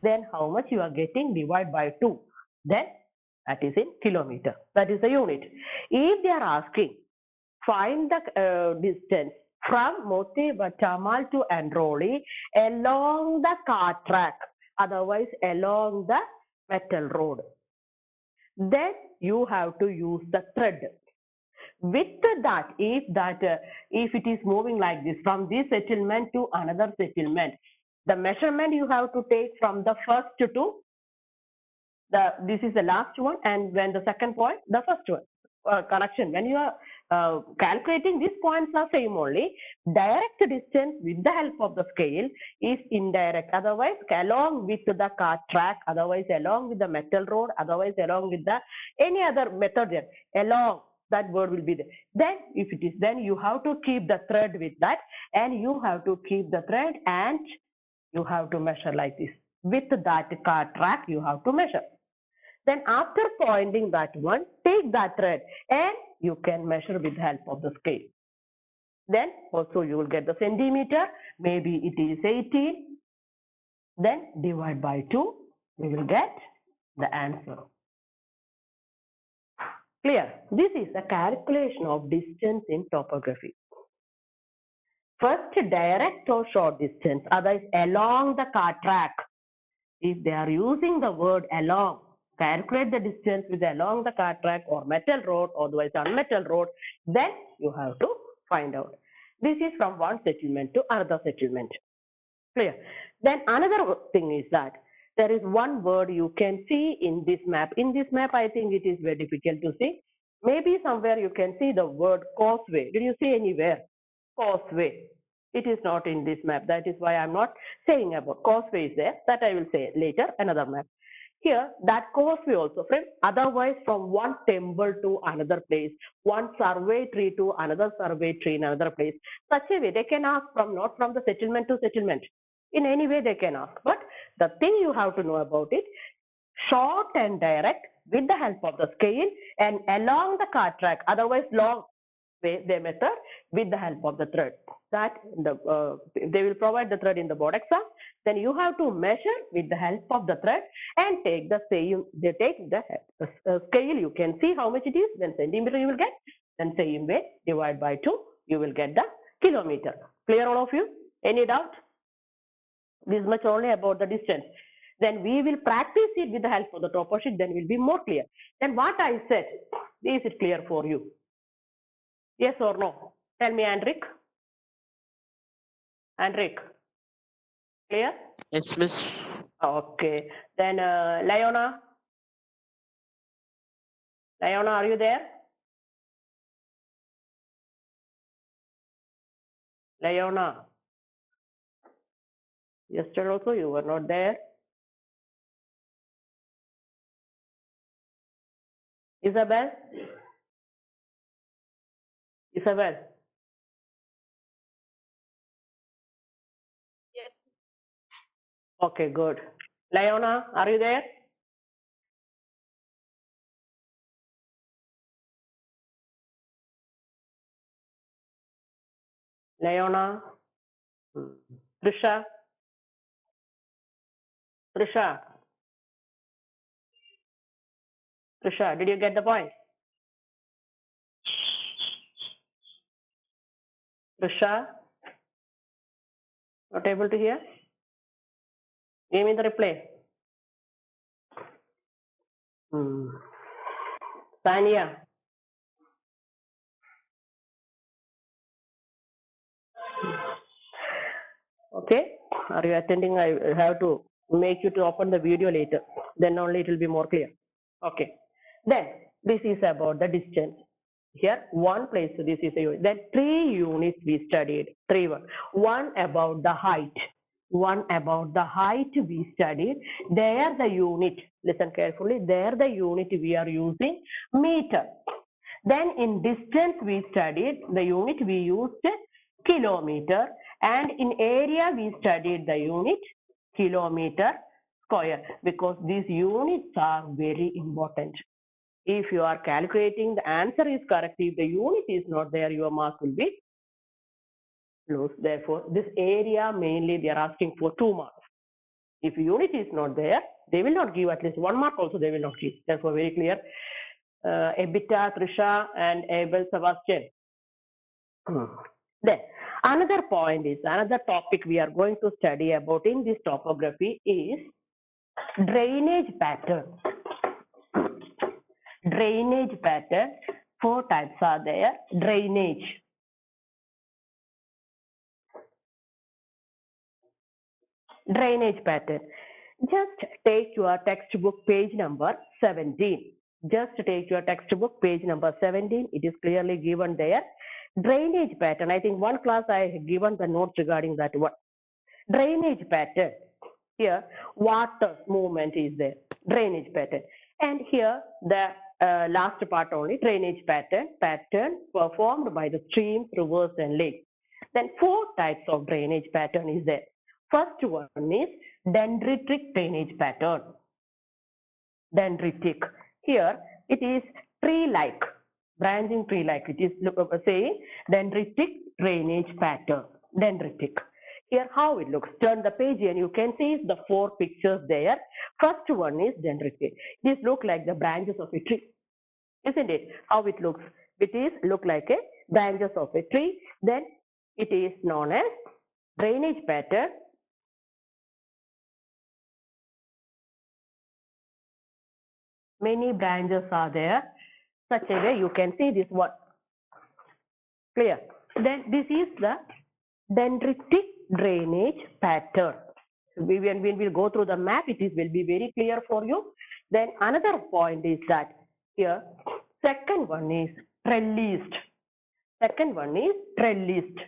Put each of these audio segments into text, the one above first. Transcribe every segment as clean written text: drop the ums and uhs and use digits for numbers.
then how much you are getting, divide by 2. Then that is in kilometer. That is the unit. If they are asking, find the distance from Moti Tamal to Androli along the car track, otherwise along the metal road, then you have to use the thread. With that, if it is moving like this from this settlement to another settlement, the measurement you have to take from the first to this is the last one, and when the second point, the first one. Correction, when you are calculating, these points are same only. Direct distance with the help of the scale is indirect, otherwise along with the car track, otherwise along with the metal road, otherwise along with the any other method there, along, that word will be there. Then if it is, then you have to keep the thread with that, and you have to keep the thread, and you have to measure like this. With that car track you have to measure. Then after pointing that one, take that thread and you can measure with the help of the scale. Then also you will get the centimeter, maybe it is 18. Then divide by 2, we will get the answer. Clear? This is the calculation of distance in topography. First, direct or short distance, otherwise along the car track. If they are using the word along, calculate the distance with along the car track or metal road, otherwise on metal road, then you have to find out. This is from one settlement to another settlement. Clear? Then another thing is that there is one word you can see in this map. In this map, I think it is very difficult to see. Maybe somewhere you can see the word causeway. Did you see anywhere? Causeway. It is not in this map. That is why I am not saying about causeway is there. That I will say later, another map. Here, that causeway also, friends, otherwise from one temple to another place, one survey tree to another survey tree in another place. Such a way they can ask from, not from the settlement to settlement. In any way they can ask. But the thing you have to know about it, short and direct with the help of the scale and along the car track, otherwise long way they method with the help of the thread. That they will provide the thread in the board exam. Then you have to measure with the help of the thread and take the same. They take the scale. You can see how much it is. Then centimeter you will get. Then same way divide by 2. You will get the kilometer. Clear all of you? Any doubt? This much only about the distance. Then we will practice it with the help of the topo sheet. Then will be more clear. Then what I said, is it clear for you? Yes or no? Tell me, Andrik. Andrik. Clear? Yes, miss. Okay. Then Leona. Leona, are you there? Leona. Yesterday also you were not there. Isabel? Isabel? Yes. Okay, good. Leona, are you there? Leona? Trisha? Trisha? Trisha, did you get the point? Trisha? Not able to hear? Give me the replay. Tanya? Okay, are you attending? I have to make you to open the video later. Then only it will be more clear. Okay. Then this is about the distance. Here one place, so this is a unit. Then 3 units we studied. 3 1. One about the height. One about the height we studied. There the unit. Listen carefully. There the unit we are using meter. Then in distance we studied the unit we used kilometer, and in area we studied the unit kilometer square, because these units are very important. If you are calculating, the answer is correct. If the unit is not there, your mark will be lost. Therefore, this area mainly they are asking for 2 marks. If unit is not there, they will not give at least 1 mark also they will not give. Therefore, very clear. Ebita, Trisha, and Abel Sebastian. Then another point is another topic we are going to study about in this topography is drainage pattern. Drainage pattern. 4 types are there. Drainage. Drainage pattern. Just take your textbook page number 17. Just take your textbook page number 17. It is clearly given there. Drainage pattern. I think one class I have given the notes regarding that one. Drainage pattern. Here, water movement is there. Drainage pattern. And here, the last part only, drainage pattern. Pattern performed by the streams, rivers, and lakes. Then 4 types of drainage pattern is there. First one is dendritic drainage pattern. Dendritic. Here, it is tree-like, branching tree-like. It is saying dendritic drainage pattern. Dendritic. Here how it looks. Turn the page and you can see the 4 pictures there. First one is dendritic. This look like the branches of a tree. Isn't it? How it looks. It is look like a branches of a tree. Then it is known as drainage pattern. Many branches are there. Such a way you can see this one. Clear. Then this is the dendritic drainage pattern. When we will go through the map, it will be very clear for you. Then another point is that here, second one is trellised. Second one is trellised.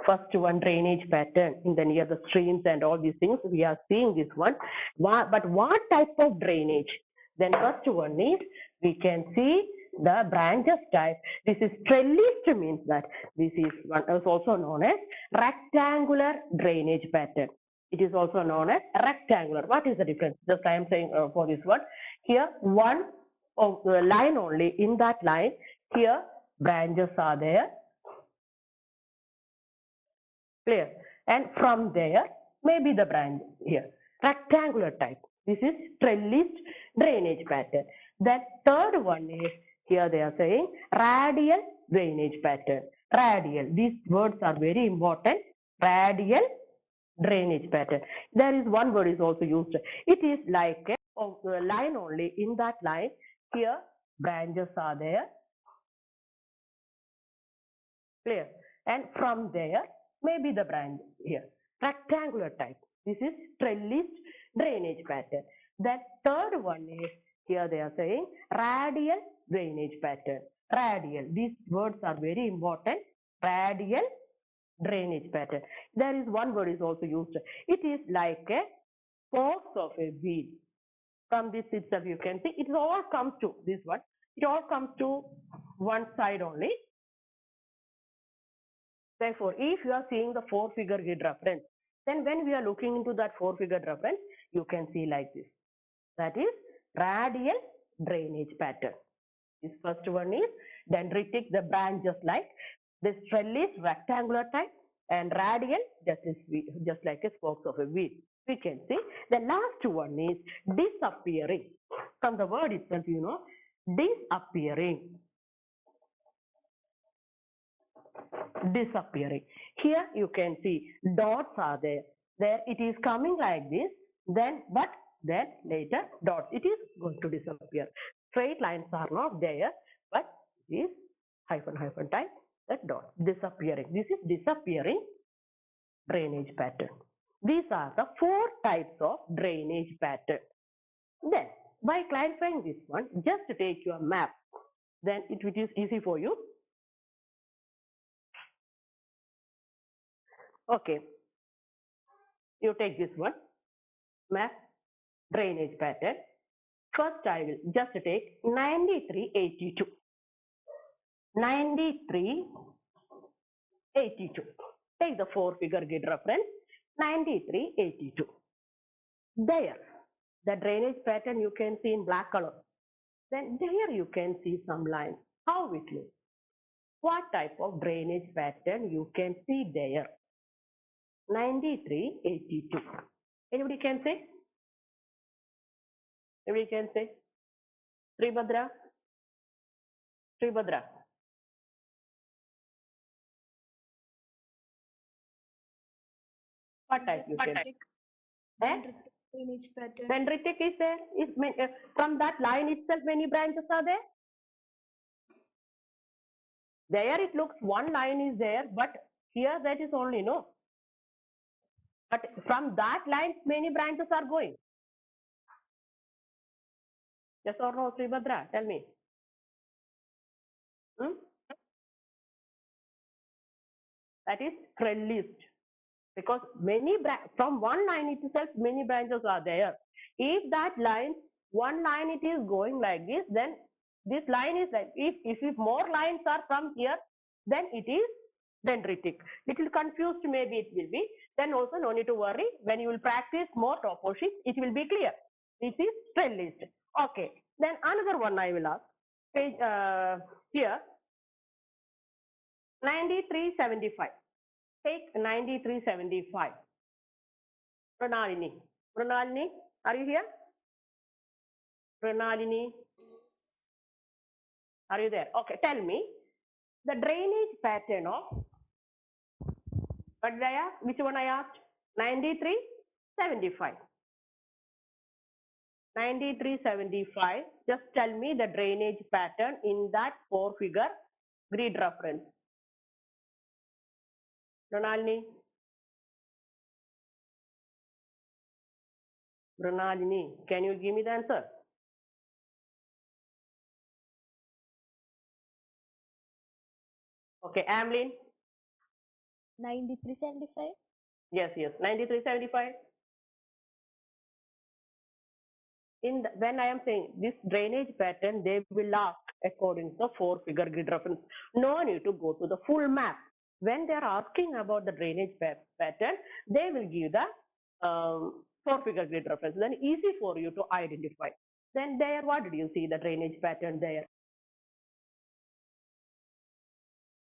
First one drainage pattern in the near the streams and all these things we are seeing this one. But what type of drainage? Then first one is we can see the branches type. This is trellised means that this is one is also known as rectangular drainage pattern. It is also known as rectangular. What is the difference? Just I am saying for this one. Here one of the line only. In that line, here branches are there. Clear. And from there, maybe the branch here. Rectangular type. This is trellised drainage pattern. Then third one is, here they are saying radial drainage pattern. Radial. These words are very important. Radial drainage pattern. There is one word is also used. It is like a line only. In that line, here branches are there. Clear. And from there, maybe the branch here. Rectangular type. This is trellised drainage pattern. Then third one is, here they are saying radial drainage pattern. Radial. These words are very important. Radial drainage pattern. There is one word is also used. It is like a force of a wheel. From this itself you can see it all comes to this one. It all comes to one side only. Therefore, if you are seeing the 4-figure grid reference, then when we are looking into that 4-figure reference, you can see like this. That is radial drainage pattern. This first one is dendritic, the branch just like this trellis rectangular type, and radial just like a spokes of a wheel. We can see the last one is disappearing. From the word itself, you know, disappearing. Disappearing. Here you can see dots are there. There it is coming like this, then later dots. It is going to disappear. Straight lines are not there, but it is hyphen type that dot disappearing. This is disappearing drainage pattern. These are the 4 types of drainage pattern. Then by clarifying this one, just take your map. Then it is easy for you. Okay, you take this one, map, drainage pattern. First I will just take 9382. 9382. Take the 4-figure grid reference, 9382. There, the drainage pattern you can see in black color. Then there you can see some lines. How it looks? What type of drainage pattern you can see there? 93, 82. Anybody can say? Anybody can say? Sribhadra? Sribhadra? What type you can? Drainage pattern. Dendritic is there. From that line itself, many branches are there. There it looks one line is there, but here that is only no. But from that line, many branches are going. Yes or no, Sribhadra? Tell me. That is trellised. Because from one line itself, many branches are there. If that line, one line it is going like this, then this line is like, if more lines are from here, then it is dendritic. Little confused maybe it will be. Then also no need to worry. When you will practice more topo sheets, it will be clear. This is trellised. Okay. Then another one I will ask. Page, here, 9375. Take 9375. Pranalini. Pranalini, are you here? Pranalini, are you there? Okay, tell me the drainage pattern of, what did I ask? Which one I asked? 9375. 9375. Just tell me the drainage pattern in that 4-figure grid reference. Pranalini. Pranalini, can you give me the answer? Okay, Amlin. 9375. Yes, 9375. When I am saying this drainage pattern, they will ask according to the 4-figure grid reference. No need to go to the full map. When they are asking about the drainage pattern, they will give the 4-figure grid reference. Then easy for you to identify. Then there, what did you see the drainage pattern there?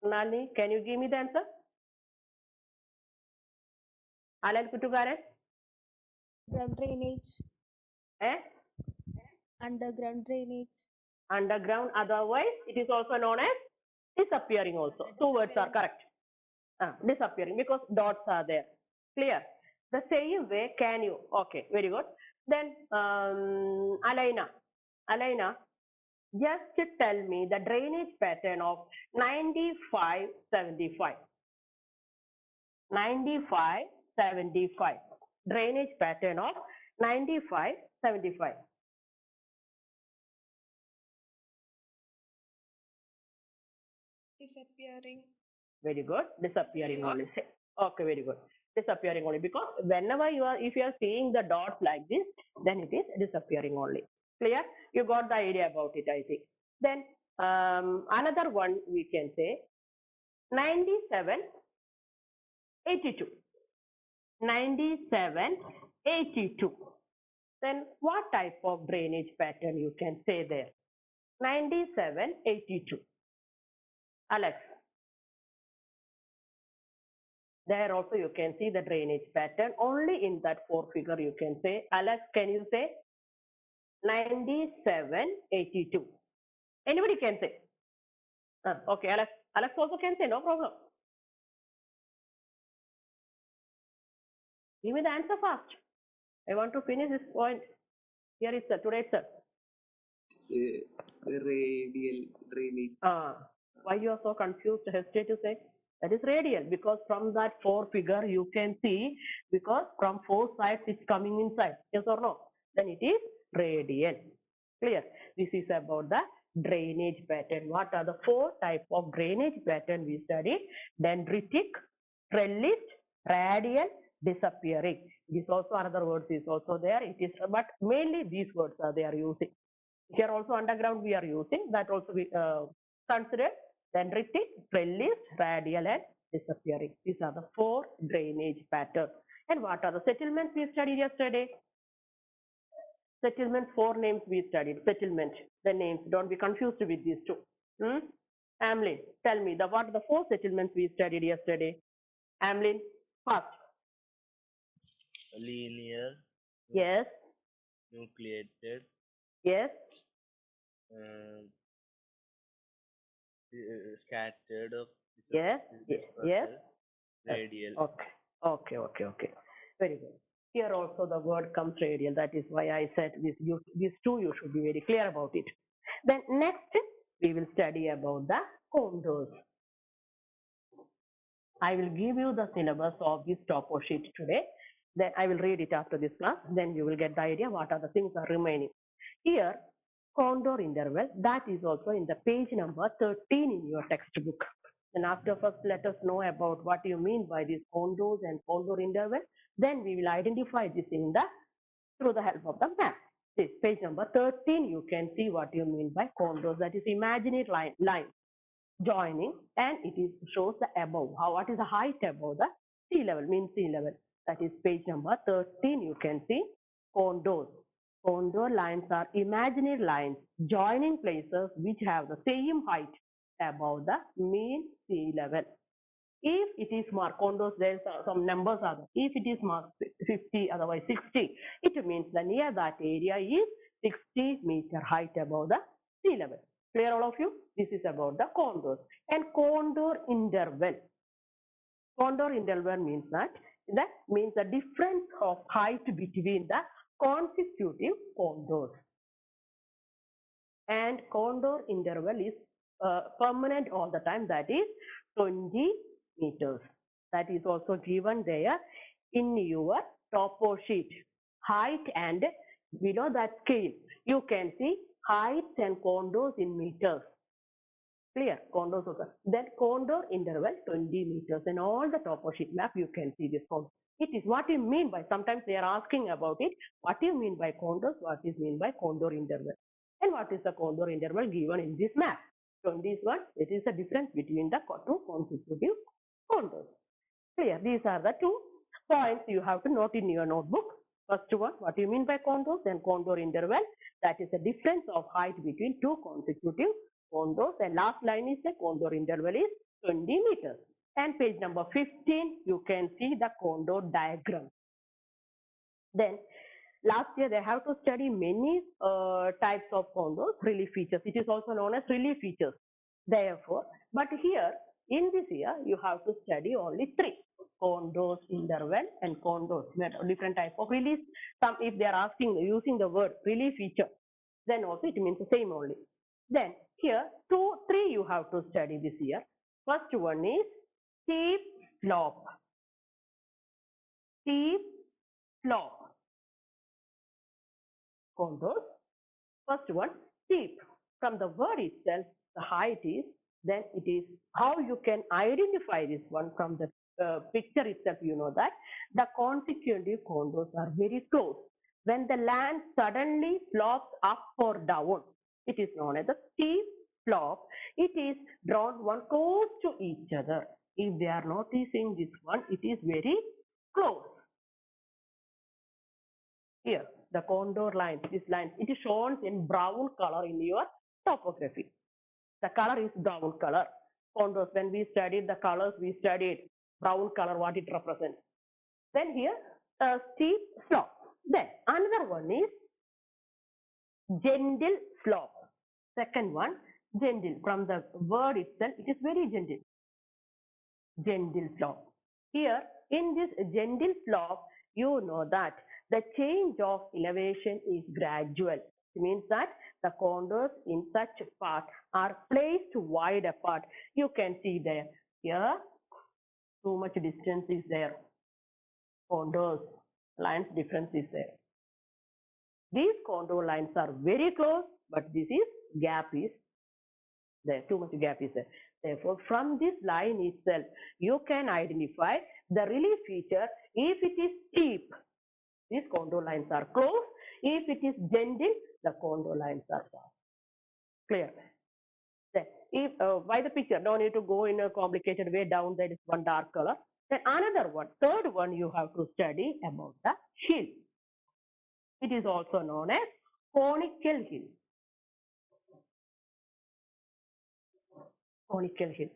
Nani, can you give me the answer? Alal Kutugaran? Ground drainage. Eh? Underground drainage. Underground, otherwise it is also known as disappearing also. Two words are correct. Disappearing, because dots are there. Clear? The same way, can you? Okay, very good. Then Alaina, just tell me the drainage pattern of 9575. 9575. Drainage pattern of 9575. Disappearing. Very good. Disappearing only. Okay, very good. Disappearing only, because whenever if you are seeing the dots like this, then it is disappearing only. Clear? You got the idea about it, I think. Then another one we can say 9782. 9782. Then what type of drainage pattern you can say there? 9782. Alex. There also you can see the drainage pattern. Only in that 4-figure you can say. Alex, can you say? 9782. Anybody can say? Okay, Alex. Alex also can say, no problem. Give me the answer fast. I want to finish this point. Here is today, sir. Radial drainage. Why you are so confused? Hesitate to say? That is radial, because from that 4-figure you can see, because from 4 sides it's coming inside. Yes or no? Then it is radial. Clear? This is about the drainage pattern. What are the 4 types of drainage pattern we studied? Dendritic, trellised, radial, disappearing. This also another words is also there. It is, but mainly these words are they are using. Here also underground we are using. That also we consider dendritic, trellised, radial, and disappearing. These are the 4 drainage patterns. And what are the settlements we studied yesterday? Settlements, 4 names we studied. Settlement, the names. Don't be confused with these two. Amlin, tell me what are the 4 settlements we studied yesterday? Amlin, first. linear, Yes. nucleated, Yes. uh, scattered of Yes. Yes. Yes. dispersal, radial. Okay. Okay. Okay. Okay. Very good. Here also the word comes radial. That is why I said these two you should be very clear about it. Then next we will study about the contours. I will give you the syllabus of this topo sheet today. Then I will read it after this class. Then you will get the idea what are the things are remaining. Here, contour interval, that is also in the page number 13 in your textbook. And after first let us know about what you mean by these contours and contour interval. Then we will identify this in the through the help of the map. This page number 13, you can see what you mean by contours. That is imaginary line joining, and it is shows the above. What is the height above the sea level, mean sea level. That is page number 13. You can see contours. Contour lines are imaginary lines joining places which have the same height above the mean sea level. If it is marked contours, there are some numbers are there. If it is marked 50, otherwise 60, it means the near that area is 60-meter height above the sea level. Clear all of you? This is about the contours. And contour interval. Contour interval means that means the difference of height between the consecutive contours. And contour interval is permanent all the time, that is 20 meters. That is also given there in your topo sheet. Height and below that scale, you can see heights and contours in meters. Clear? Contours also. Then contour interval 20 meters. And all the topo sheet map, you can see this contour. It is what you mean by, sometimes they are asking about it. What do you mean by contours? What is mean by contour interval? And what is the contour interval given in this map? 20 is what? It is the difference between the two consecutive contours. Clear? These are the two points you have to note in your notebook. First one, what do you mean by contours? Then contour interval. That is the difference of height between two consecutive contours. And last line is the contour interval is 20 meters. And page number 15, you can see the contour diagram. Then last year they have to study many types of contours, relief features. It is also known as relief features. Therefore, but here in this year you have to study only three: contours, interval, and contours. Different type of relief. Some, if they are asking using the word relief feature, then also it means the same only. Then here three you have to study this year. First one is steep slope. Steep slope. Contours. First one, steep. From the word itself, the height is, then it is how you can identify this one from the picture itself. You know that the consecutive contours are very close. When the land suddenly slopes up or down, it is known as a steep slope. It is drawn one close to each other. If they are noticing this one, it is very close. Here, the contour line, this line, it is shown in brown color in your topography. The color is brown color. Contours, when we studied the colors, we studied brown color, what it represents. Then here, a steep slope. Then another one is gentle slope. Second one, gentle. From the word itself, it is very gentle. Gentle slope. Here, in this gentle slope, you know that the change of elevation is gradual. It means that the contours in such part are placed wide apart. You can see there. Here, too much distance is there. Contours, lines difference is there. These contour lines are very close, but this is gap is there. Too much gap is there. Therefore, from this line itself, you can identify the relief feature. If it is steep, these contour lines are close. If it is gentle, the contour lines are far. Clear? Then, if by the picture, don't need to go in a complicated way. Down there is one dark color. Then another one, third one, you have to study about the hill. It is also known as conical hill. Conical hill.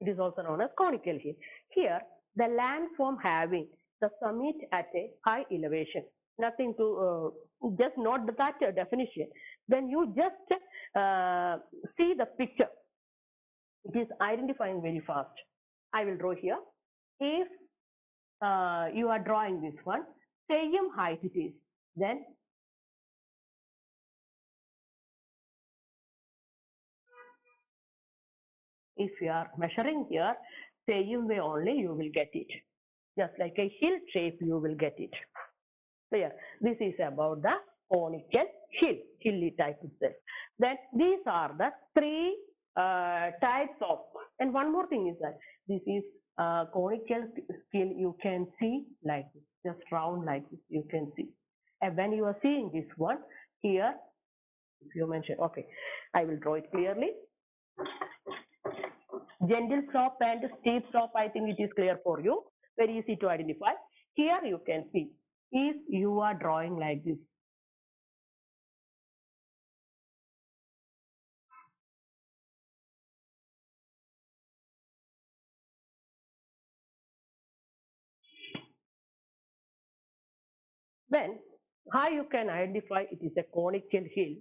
It is also known as conical hill. Here, the landform having the summit at a high elevation. Nothing to, just not that definition. When you just see the picture, it is identifying very fast. I will draw here. If you are drawing this one, same height it is, then if you are measuring here, same way only you will get it. Just like a hill shape, you will get it. So yeah, this is about the conical hill, hilly type itself. Then these are the three types of, and one more thing is that this is conical hill, you can see like this, just round like this, you can see. And when you are seeing this one here, if you mention, okay, I will draw it clearly. Gentle slope and steep slope, I think it is clear for you, very easy to identify. Here you can see, if you are drawing like this, then how you can identify it is a conical hill?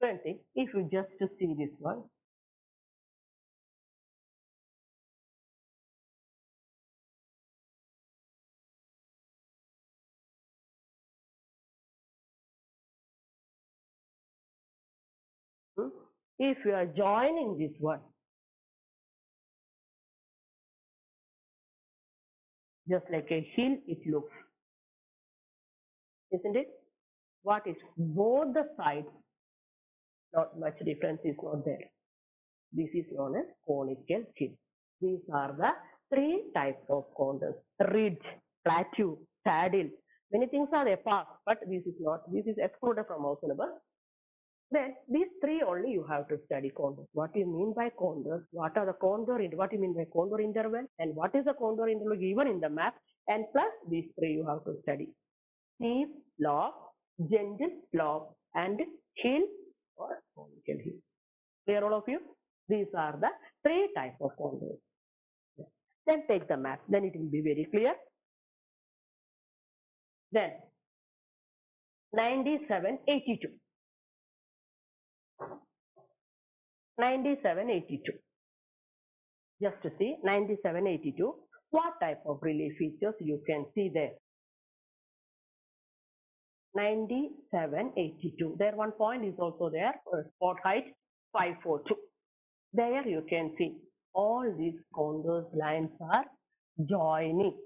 Same thing, if you just see this one, if you are joining this one, just like a hill it looks, isn't it? What is both the sides, not much difference is not there. This is known as conical hill. These are the three types of contours: ridge, plateau, saddle. Many things are there past, but this is not. This is excluded from our syllabus. Then these three only you have to study contours. What do you mean by contours? What are the contour? What do you mean by contour interval? And what is the contour interval given in the map? And plus these three you have to study: steep slope, gentle slope, and hill or conical hill. Clear all of you? These are the three types of contours. Then take the map. Then it will be very clear. Then 9782. 9782. Just to see 9782. What type of relief features you can see there? 9782. There one point is also there. Spot height 542. There you can see all these contours lines are joining.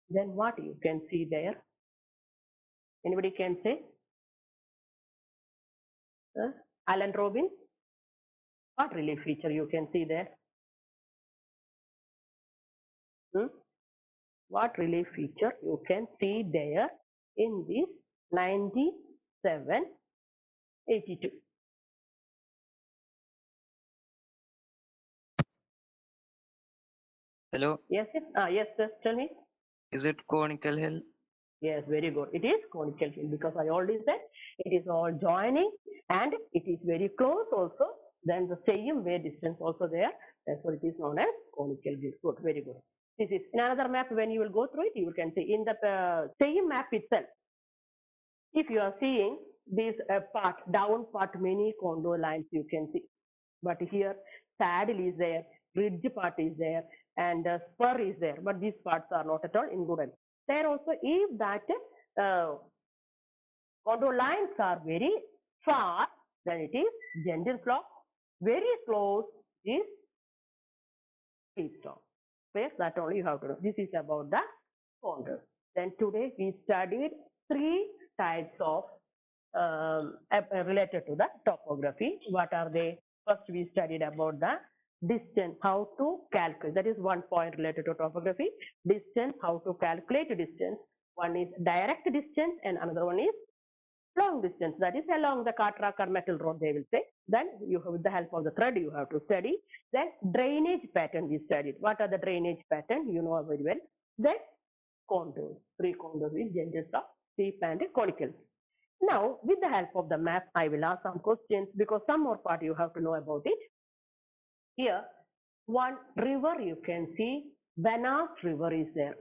Then what you can see there? Anybody can say? Alan Robin? What relief feature you can see there? What relief feature you can see there in this 9782? Hello, Yes, yes, yes, sir, tell me. is it conical hill? Yes, very good. It is conical hill because I already said it is all joining and it is very close also. Then the same way distance also there. That's what it is known as conical hill. Good, very good. This is in another map. When you will go through it, you can see in the same map itself. If you are seeing this part, down part, many contour lines you can see. But here saddle is there, ridge part is there, and spur is there. But these parts are not at all included. There also, if that contour lines are very far, then it is gentle slope. Very close is steep slope. Yes, that only you have to know. This is about the contours. Then today we studied three types of related to the topography. What are they? First, we studied about the distance, how to calculate. That is one point related to topography. Distance, how to calculate distance. One is direct distance and another one is long distance. That is along the car track or metal road, they will say. Then you have, with the help of the thread, you have to study. Then drainage pattern we studied. What are the drainage pattern? You know very well. Then contours. Three contours is gentle slope, steep and conical. Now, with the help of the map, I will ask some questions because some more part you have to know about it. Here, one river you can see, Banat River is there.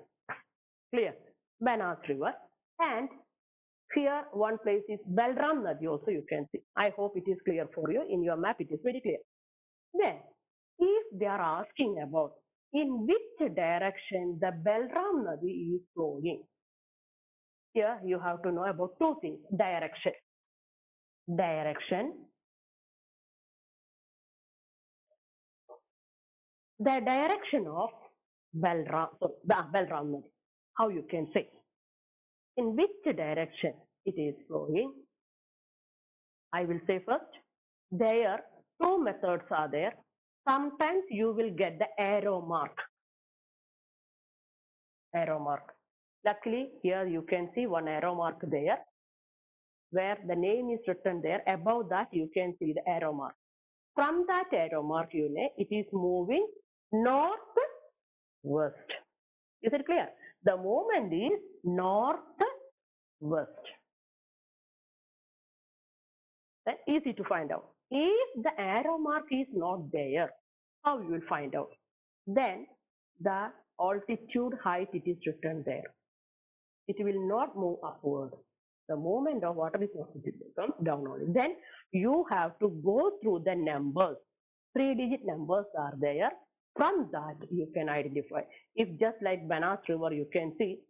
Clear? Banas River, and here one place is Balram Nadi also you can see. I hope it is clear for you. In your map it is very clear. Then, if they are asking about in which direction the Balram Nadi is flowing, here you have to know about two things: direction. Direction. The direction of Balram Nadi. How you can say? In which direction it is flowing? I will say first. There two methods are there. Sometimes you will get the arrow mark. Arrow mark. Luckily, here you can see one arrow mark there, where the name is written there. Above that, you can see the arrow mark. From that arrow mark, you know, it is moving northwest. Is it clear? The movement is northwest. That's easy to find out. If the arrow mark is not there, how you will find out? Then the altitude height, it is written there. It will not move upward. The movement of water is not, it comes down only. Then you have to go through the numbers. 3-digit numbers are there. From that you can identify. If just like Banas River you can see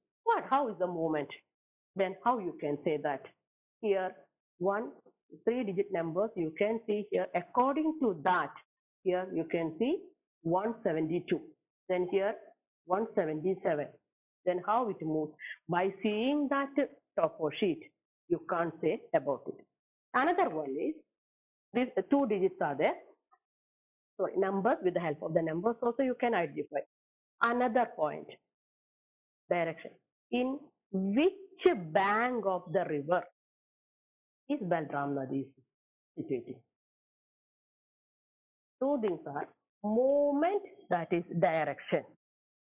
how is the movement, then how you can say that? Here 3-digit numbers you can see here. According to that, here you can see 172. Then here 177. Then how it moves? By seeing that topo sheet, you can't say about it. Another one is, these 2 digits are there. So numbers, with the help of the numbers also you can identify. Another point, direction. In which bank of the river is Balram Nadi situated? Two things are movement, that is direction,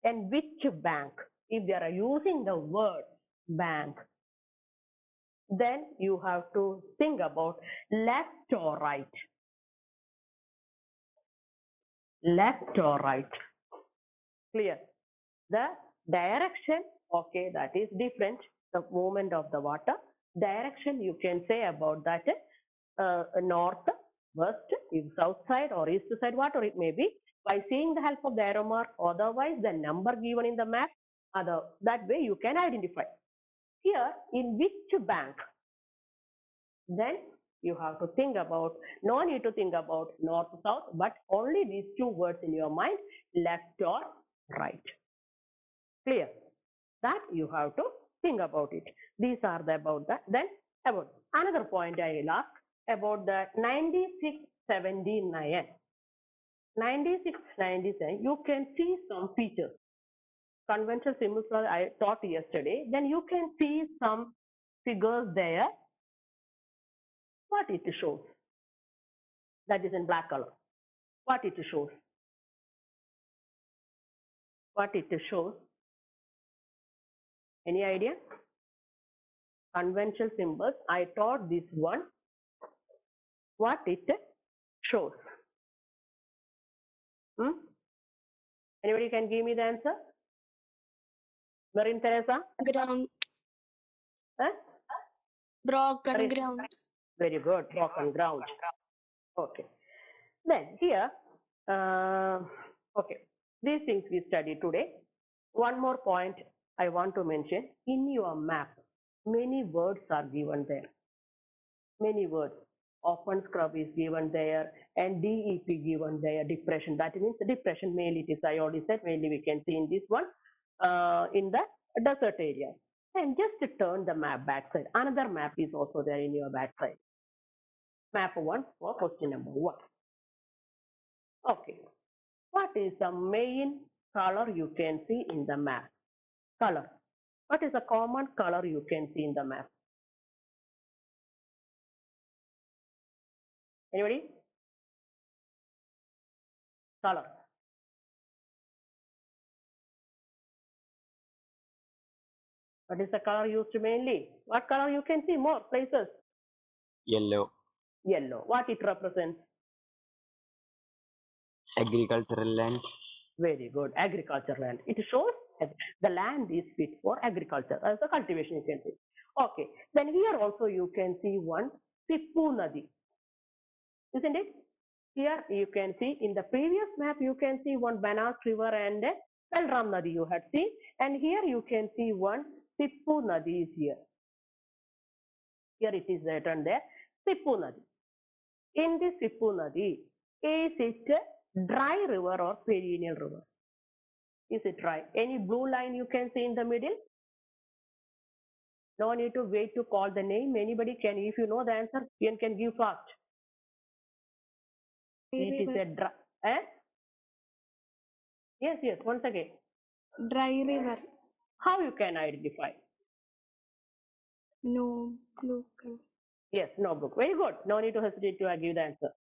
and which bank. If they are using the word bank, then you have to think about left or right. Left or right. Clear? The direction, okay, that is different. The movement of the water. Direction, you can say about that north, west, is south side or east side, whatever it may be, by seeing the help of the arrow mark, otherwise the number given in the map, that way you can identify. Here, in which bank? Then you have to think about, no need to think about north, south, but only these two words in your mind, left or right. Clear? That you have to think about it. These are the about that. Then about another point I will ask about the 9679. 9697, you can see some features. Conventional symbols I taught yesterday. Then you can see some figures there. What it shows? That is in black color. What it shows? What it shows? Any idea? Conventional symbols. I taught this one. What it shows? Anybody can give me the answer? Marin Teresa? Ground. Huh? Broken ground. Very good. Broken ground. Okay. Then here, okay, these things we studied today. One more point I want to mention. In your map, many words are given there. Many words. Open scrub is given there, and DEP given there. Depression. That means the depression. Mainly it is, I already said, mainly we can see in this one, in the desert area. And just to turn the map backside. Another map is also there in your backside. Map 1 for question number 1. Okay. What is the main color you can see in the map? Color. What is the common color you can see in the map? Anybody? Color. What is the color used mainly? What color you can see more places? Yellow. Yellow. What it represents? Agricultural land. Very good. Agriculture land. It shows the land is fit for agriculture as a cultivation you can see. Okay, then here also you can see one Sippu Nadi, isn't it? Here you can see in the previous map you can see one Banas river and Belram Nadi you had seen, and here you can see one Sippu Nadi is here. Here it is written there, Sippu Nadi. In this Sippu Nadi, is it a dry river or perennial river? Is it dry? Any blue line you can see in the middle? No need to wait to call the name. Anybody can, if you know the answer, you can give fast. It is a dry, eh? Yes, yes, once again. Dry river. How you can identify? No blue color. Yes, no blue. Very good. No need to hesitate to give the answer.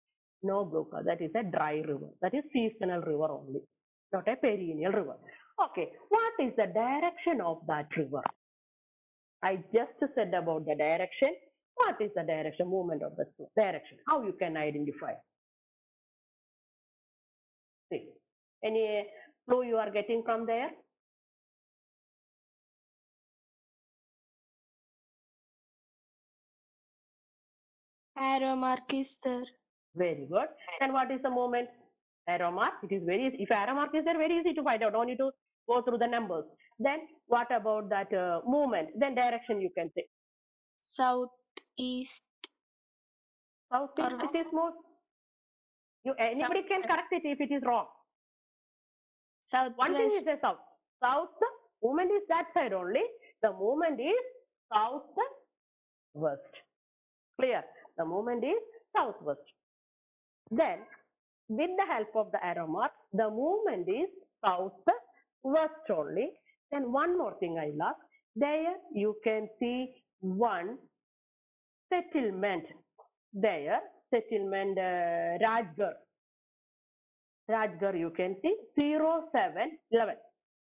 No blue color. That is a dry river. That is seasonal river only, not a perennial river. Okay, what is the direction of that river? I just said about the direction. What is the direction, movement of the direction? How you can identify? See, any clue you are getting from there? Arrow mark is there. Very good. And what is the movement? Arrow mark. It is very easy. If arrow mark is there, very easy to find out. Don't need to go through the numbers. Then what about that movement? Then direction you can say. South, east, South or east. It is more. You anybody can correct it if it is wrong. One thing is southwest. the south. South movement is that side only. The movement is southwest. Clear? The movement is southwest. Then, with the help of the arrow mark, the movement is southwest only. Then one more thing I love. There you can see one settlement. There, settlement Rajgarh. Rajgarh you can see 0711.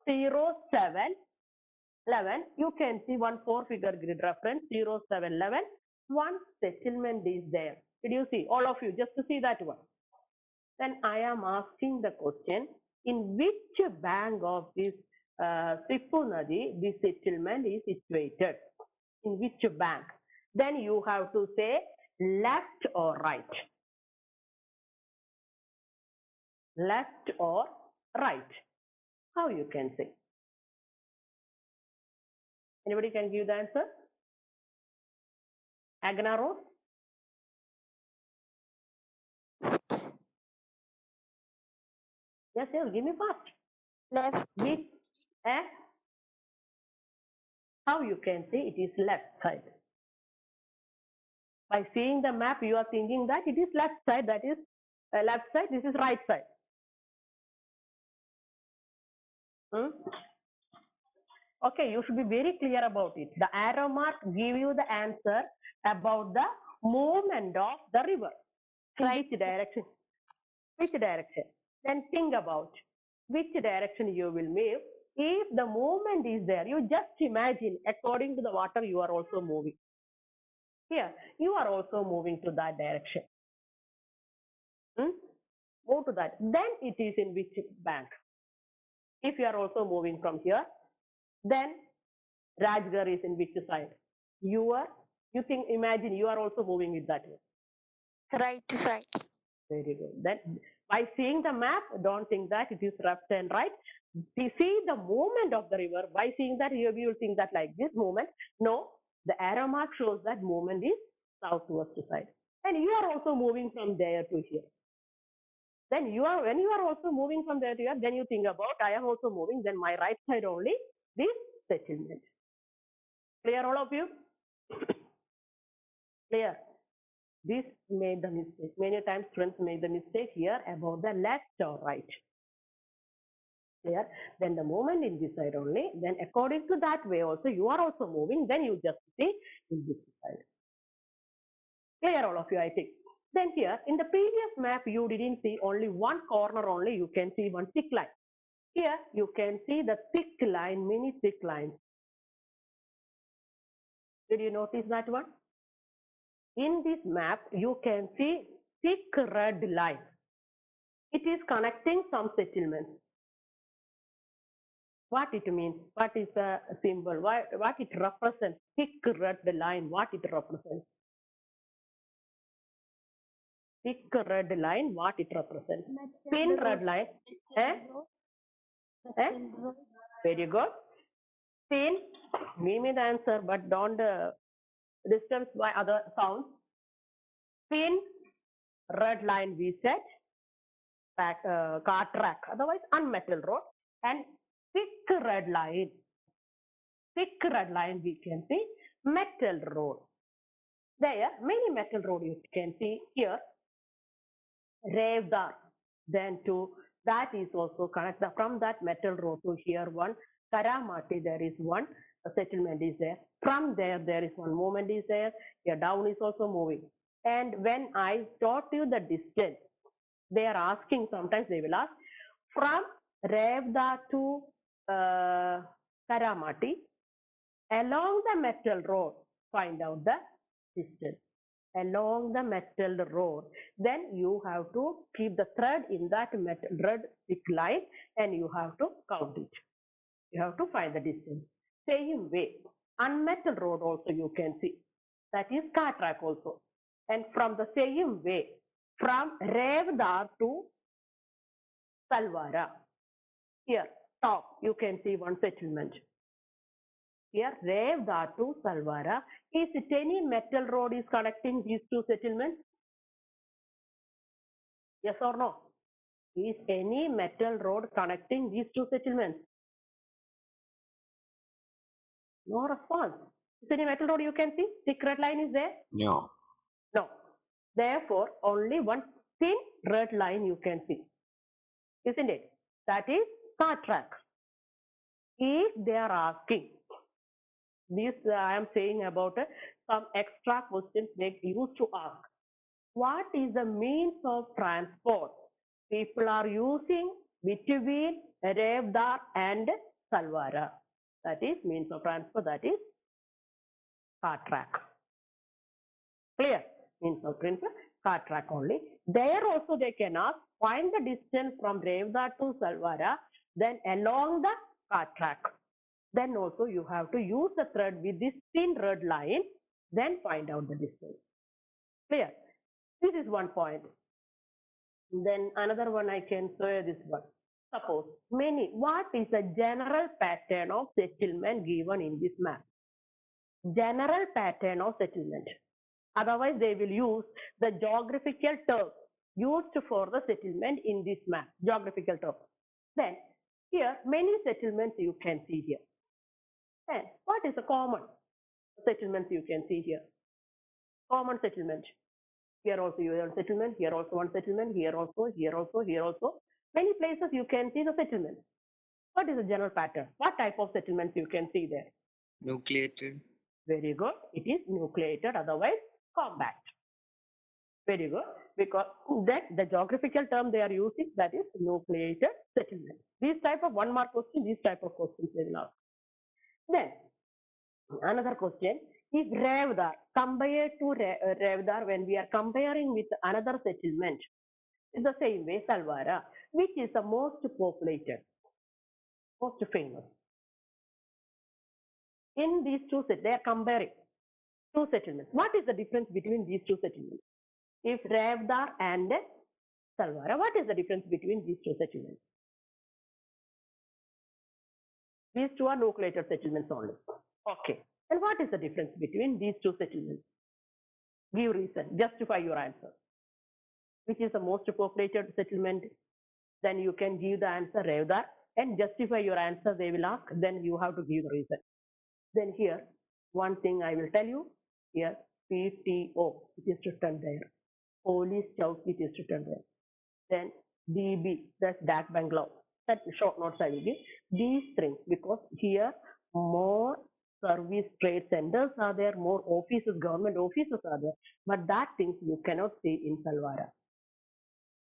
0711. You can see one 4-figure grid reference 0711. One settlement is there. Did you see? All of you, just to see that one. Then I am asking the question, in which bank of this Sippu Nadi this settlement is situated? In which bank? Then you have to say left or right. Left or right. How you can say? Anybody can give the answer? Agna Rose? Yes, yes, give me fast. Left. Which, how you can say it is left side? By seeing the map, you are thinking that it is left side, that is left side, this is right side. Okay, you should be very clear about it. The arrow mark give you the answer about the movement of the river. In Right. which direction? Which direction? Then think about which direction you will move. If the movement is there, you just imagine according to the water you are also moving. Here, you are also moving to that direction. Move to that. Then it is in which bank? If you are also moving from here, then Rajgarh is in which side? You think, imagine you are also moving it that way. Right side. Very good. Then by seeing the map, don't think that it is left and right. We see the movement of the river. By seeing that, you will think that like this movement. No, the arrow mark shows that movement is southwest side. And you are also moving from there to here. Then when you are also moving from there to here, then you think about, I am also moving, then my right side only, this settlement. Clear all of you? Clear? This made the mistake. Many times students made the mistake here about the left or right. Clear? Then the movement in this side only. Then according to that way also, you are also moving. Then you just see in this side. Clear all of you, I think. Then here, in the previous map, you didn't see only one corner only. You can see one thick line. Here, you can see the thick line, many thick lines. Did you notice that one? In this map, you can see thick red line. It is connecting some settlements. What it means? What is the symbol? What it represents? Thick red line. What it represents? Thick red line. What it represents? Thin red line. Eh? Eh? Very good. Thin. Give me the answer, but don't disturb by other sounds. Thin red line we said. Car track. Otherwise, unmetal road. And thick red line. Thick red line we can see metal road. There many metal road you can see here. Revdar. Then to that is also connected from that metal road to here one. Karamati there is one settlement is there. From there there is one movement is there. Here down is also moving. And when I taught you the distance, they are asking, sometimes they will ask, from Revda to Karamati, along the metal road, find out the distance. Along the metal road, then you have to keep the thread in that metal thread thick line and you have to count it. You have to find the distance. Same way, unmetal road also you can see. That is car track also. And from the same way, from Revdar to Salwara, here top you can see one settlement. Here Revdar to Salwara. Is it any metal road is connecting these two settlements? Yes or no? Is any metal road connecting these two settlements? No response. Is any metal road you can see? Thick red line is there? No. No. Therefore, only one thin red line you can see. Isn't it? That is car track. If they are asking, this I am saying about some extra questions they used to ask. What is the means of transport people are using between Revdar and Salwara? That is means of transport, that is car track. Clear? Means of transport, car track only. There also they can ask, find the distance from Revdar to Salwara, then along the car track. Then also you have to use the thread with this thin red line, then find out the distance. Clear? This is one point. Then another one I can show this one. Suppose what is the general pattern of settlement given in this map? General pattern of settlement. Otherwise they will use the geographical term used for the settlement in this map. Geographical term. Then here many settlements you can see here. And what is the common settlements you can see here? Common settlement. Here also you have settlement, here also one settlement, here also, here also, here also. Many places you can see the settlement. What is the general pattern? What type of settlements you can see there? Nucleated. Very good. It is nucleated, otherwise compact. Very good. Because that the geographical term they are using, that is nucleated settlement. These type of one mark question, these type of questions they will ask. Then another question. If Revdar, compared to Revdar, when we are comparing with another settlement, in the same way Salwara, which is the most populated, most famous? In these two settlements, they are comparing two settlements. What is the difference between these two settlements? If Revdar and Salwara, what is the difference between these two settlements? These two are nucleated settlements only. Okay. And what is the difference between these two settlements? Give reason. Justify your answer. Which is the most populated settlement? Then you can give the answer Revdar and justify your answer. They will ask. Then you have to give the reason. Then here, one thing I will tell you. Here, PTO, it is written there. Police Chowk, it is written there. Then DB, that's Dak Bungalow. That short notes I will give. These things, because here more service trade centers are there, more offices, government offices are there, but that things you cannot see in Salwara.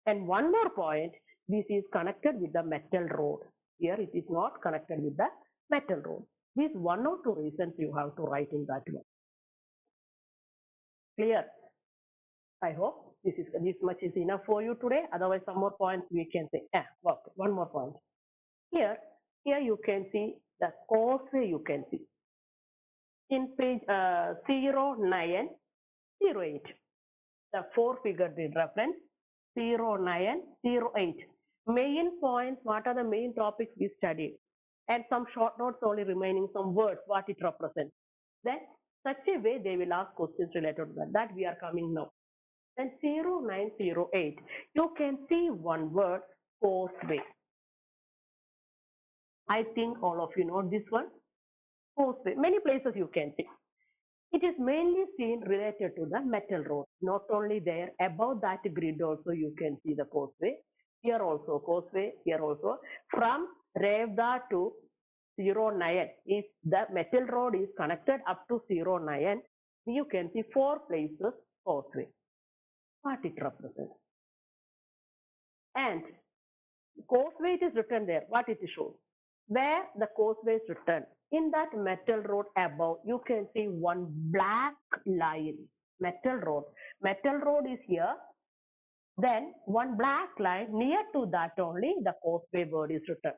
And one more point, this is connected with the metal road. Here it is not connected with the metal road. These one or two reasons you have to write in that one. Clear? I hope this much is enough for you today. Otherwise, some more points we can say. Okay, one more point. Here, Here you can see the causeway you can see. In page 0908, the 4-figure grid reference 0908. Main points, what are the main topics we studied? And some short notes only remaining, some words, what it represents. Then such a way they will ask questions related to that. That we are coming now. Then 0908, you can see one word, causeway. I think all of you know this one, causeway. Many places you can see. It is mainly seen related to the metal road. Not only there, above that grid also you can see the causeway. Here also causeway, here also. From Revda to 09, if the metal road is connected up to 09, you can see 4 places causeway. What it represents. And causeway it is written there, what it shows. Where the causeway is written, in that metal road above, you can see one black line. Metal road. Metal road is here. Then one black line, near to that only the causeway word is written.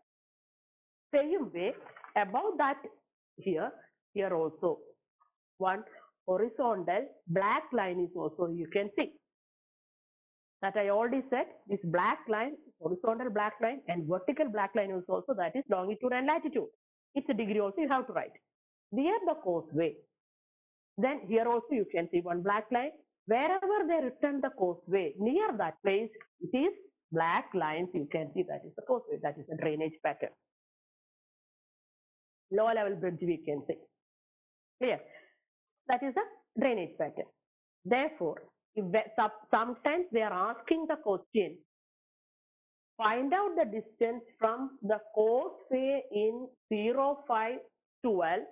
Same way, above that here also, one horizontal black line is also you can see. That I already said, this black line, horizontal black line and vertical black line is also, that is longitude and latitude. It's a degree also you have to write. Near the causeway. Then here also you can see one black line. Wherever they written the causeway, near that place, it is black lines you can see, that is the causeway, that is the drainage pattern. Low level bridge we can say. Clear? That is the drainage pattern. Therefore, if sometimes they are asking the question, find out the distance from the causeway in 0512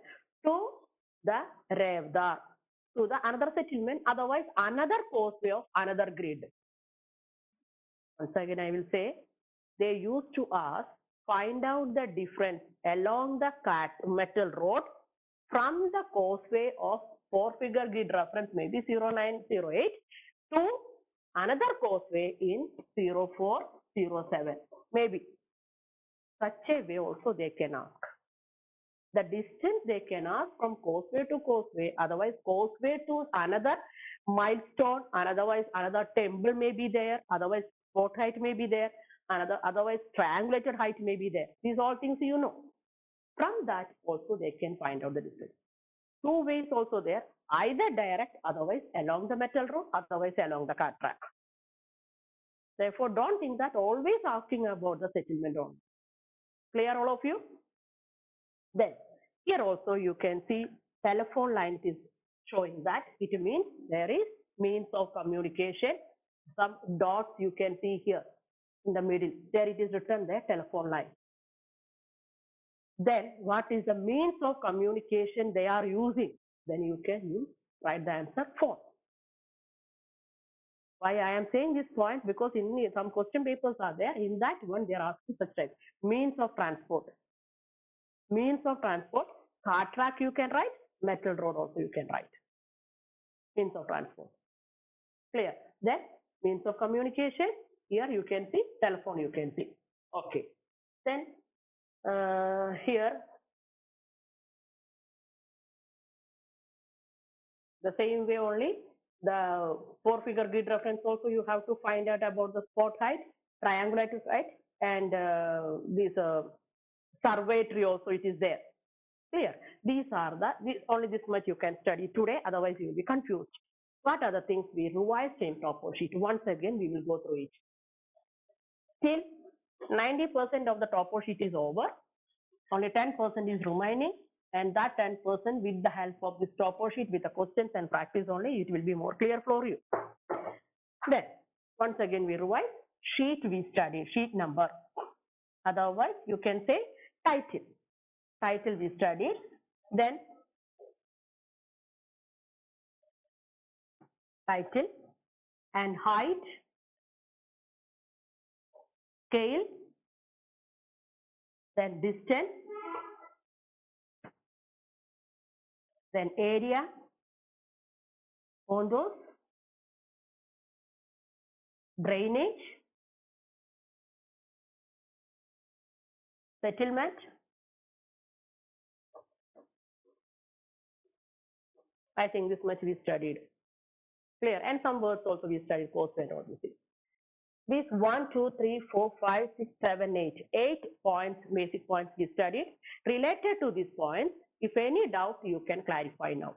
to the Revdar, to the another settlement, otherwise another causeway of another grid. Once again I will say, they used to ask, find out the difference along the metal road from the causeway of 4-figure grid reference, maybe 0908, to another causeway in 0407. Maybe. Such a way also they can ask. The distance they can ask from causeway to causeway, otherwise causeway to another milestone, and otherwise another temple may be there, otherwise spot height may be there, otherwise triangulated height may be there. These all things you know. From that also they can find out the distance. 2 ways also there, either direct, otherwise along the metal road, otherwise along the car track. Therefore, don't think that always asking about the settlement only. Clear all of you? Then, here also you can see telephone line is showing that. It means there is means of communication. Some dots you can see here in the middle. There it is written there, telephone line. Then what is the means of communication they are using? Then you can write the answer phone. Why I am saying this point? Because in some question papers are there, in that one they are asking such type. Means of transport. Means of transport, car track you can write, metal road also you can write. Means of transport. Clear? Then means of communication, here you can see, telephone you can see. Okay. Then here the same way only, the 4-figure grid reference also you have to find out about the spot height, triangulated height, and this survey tree also it is there. Clear? These are only this much you can study today, otherwise you will be confused. What are the things we revised in topo sheet? Once again we will go through it. Till 90% of the topo sheet is over, only 10% is remaining, and that 10% with the help of this topo sheet, with the questions and practice only, it will be more clear for you. Then once again we revise. Sheet we study, sheet number. Otherwise you can say title. Title we studied. Then title and height, scale, then distance, then area, contours, drainage, settlement, I think this much we studied. Clear. And some words also we studied, course and all this. These 1, 2, 3, 4, 5, 6, 7, 8. 8 points, basic points we studied. Related to these points, if any doubt, you can clarify now.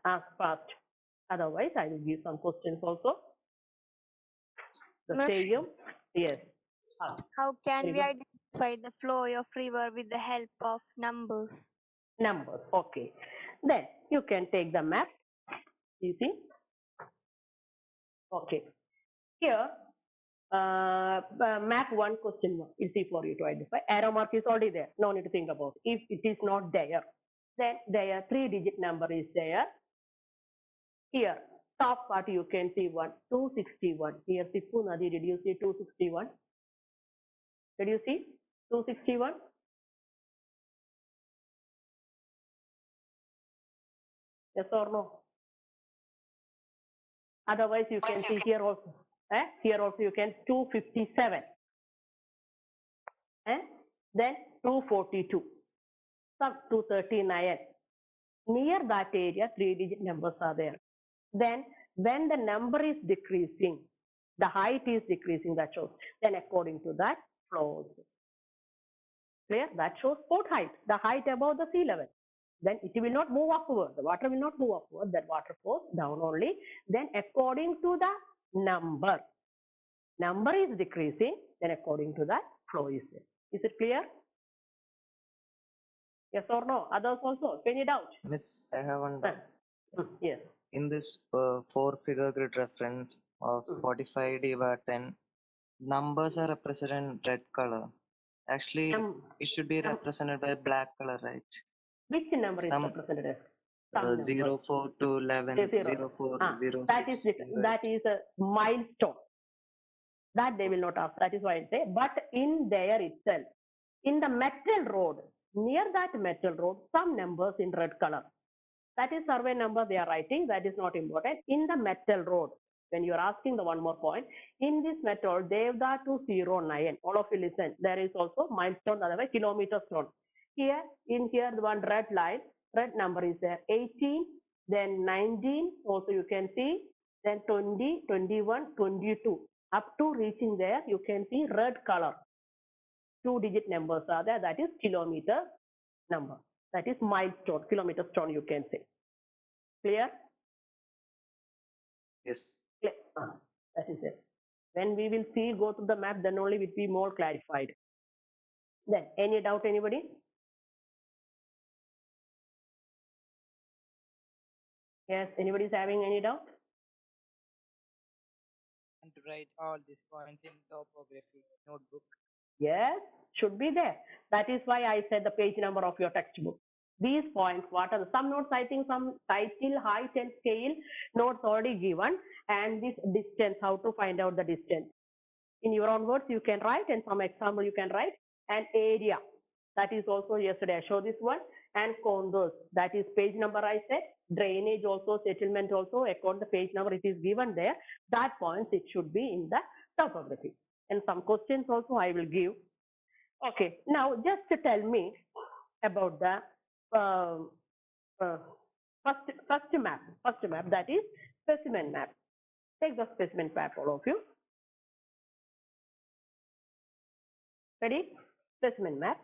Ask fast. Otherwise, I will give some questions also. The Miss, same. Yes. how can we River. identify the flow of river with the help of numbers? Numbers. Okay. Then you can take the map. You see. Okay. Here, map 1 question 1. Easy for you to identify. Arrow mark is already there. No need to think about it. If it is not there, then there 3-digit number is there. Here, top part you can see 261. Here, Sipu Nadi, did you see 261? Did you see 261? Yes or no? Otherwise, you can see here also. Here also you can 257. Then 242. Some 239. Near that area, 3-digit numbers are there. Then when the number is decreasing, the height is decreasing, that shows. Then according to that, flows. Clear? That shows port height, the height above the sea level. Then it will not move upward. The water will not move upward. That water flows down only. Then according to the number is decreasing. Then according to that, flow is there. Is it clear? Yes or no? Others also? Any doubt? Miss, I have one doubt. Yes. In this 4-figure grid reference of 45D/10, numbers are represented in red color. Actually, it should be represented by black color, right? Which number is represented as? 04 to 11, 04, 06. That is a milestone. That they will not ask. That is why I say. But in there itself, in the metal road, near that metal road, some numbers in red color. That is survey number they are writing. That is not important. In the metal road, when you are asking the one more point, in this metal, Devda 209. All of you listen. There is also milestone, otherwise kilometer stone. Here, in here, the one red line, red number is there. 18, then 19. Also you can see. Then 20, 21, 22. Up to reaching there, you can see red color. 2-digit numbers are there. That is kilometer number. That is milestone, kilometer stone you can say. Clear? Yes. Clear. That is it. When we will see, go to the map, then only it will be more clarified. Then, any doubt, anybody? Yes, anybody is having any doubt? And to write all these points in topography notebook. Yes, should be there. That is why I said the page number of your textbook. These points, what are some notes? I think some title, height and scale notes already given, and this distance, how to find out the distance. In your own words, you can write, and some example you can write. And area, that is also yesterday I showed this one. And contours, that is page number I said. Drainage also, settlement also, according to the page number it is given there. That points it should be in the topography. And some questions also I will give. Okay, now just to tell me about the first map, that is specimen map. Take the specimen map, all of you. Ready? Specimen map.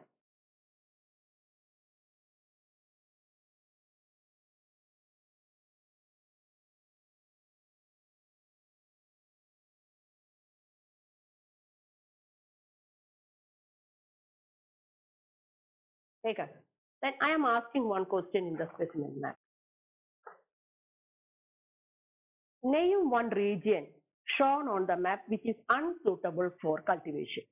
Take it. Then I am asking one question in the specimen map. Name one region shown on the map which is unsuitable for cultivation.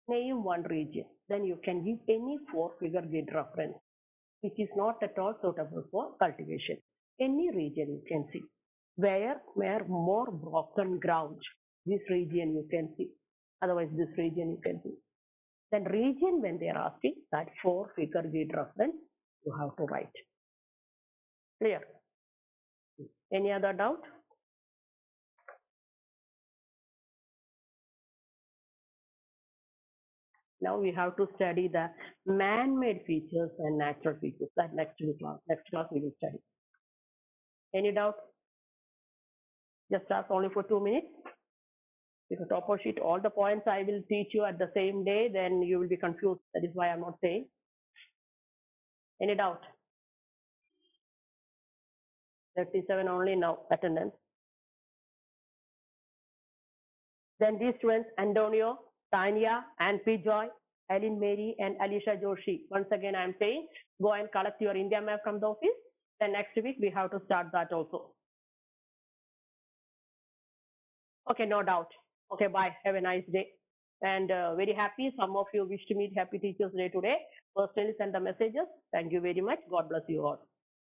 Name one region. Then you can give any 4-figure grid reference which is not at all suitable for cultivation. Any region you can see. Where more broken ground. This region you can see. Otherwise this region you can see. Then region, when they are asking, that 4-figure grid reference you have to write. Clear? Any other doubt? Now we have to study the man-made features and natural features. That next class. Next class we will study. Any doubt? Just ask only for 2 minutes. Because topo sheet, all the points I will teach you at the same day, then you will be confused. That is why I'm not saying. Any doubt? 37 only now attendance. Then these students, Antonio, Tanya, and P. Joy, Ellen Mary, and Alicia Joshi. Once again, I'm saying, go and collect your India map from the office. Then next week, we have to start that also. Okay, no doubt. Okay, bye. Have a nice day. And very happy. Some of you wish to meet Happy Teachers Day today. Personally send the messages. Thank you very much. God bless you all.